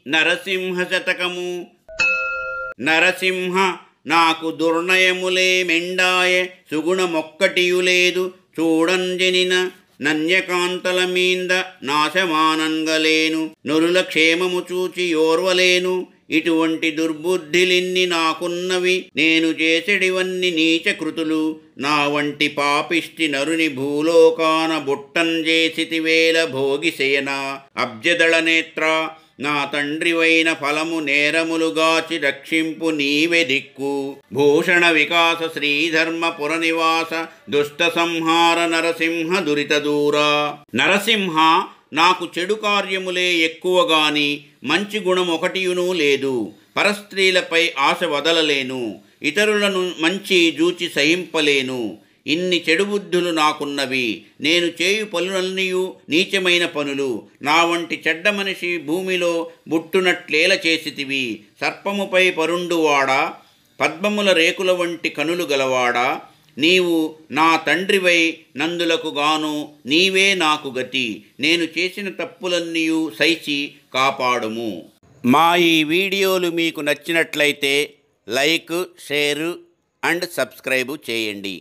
నరసింహ శతకము. నరసింహ నాకు దుర్నయములే మెండాయె, సుగుణమొక్కటియులేదు చూడంజనిన నన్యకాంతల మీంద నాశమానంగలేను, నరుల క్షేమము చూచి ఓర్వలేను. ఇటువంటి దుర్బుద్ధిలిన్ని నాకున్నవి, నేను చేసెడివన్ని నీచకృతులు. నా వంటి పాపిష్టి నరుని భూలోకాన బుట్టంజేసితివేల భోగిసేన. అబ్జదళ నేత్ర నా తండ్రివైన ఫలము నేరములుగాచి రక్షింపు నీవే దిక్కు. భూషణ వికాస శ్రీధర్మ పురనివాస దుష్ట సంహార నరసింహ దురిత దూరా. నరసింహ నాకు చెడు కార్యములే ఎక్కువగాని మంచి గుణం ఒకటియునూ లేదు. పరస్త్రీలపై ఆశ వదలలేను, ఇతరులను మంచి జూచి సహింపలేను. ఇన్ని చెడు బుద్ధులు నాకున్నవి. నేను చేయు పనులన్నీయు నీచమైన పనులు. నా వంటి చెడ్డ మనిషి భూమిలో బుట్టునట్లేల చేసితివి. సర్పముపై పరుండువాడా, పద్మముల రేకుల వంటి కనులు గలవాడా, నీవు నా తండ్రివై నందులకు గాను నీవే నాకు గతి. నేను చేసిన తప్పులన్నీయు సైచి కాపాడుము. మా ఈ వీడియోలు మీకు నచ్చినట్లయితే లైక్, షేరు అండ్ సబ్స్క్రైబు చేయండి.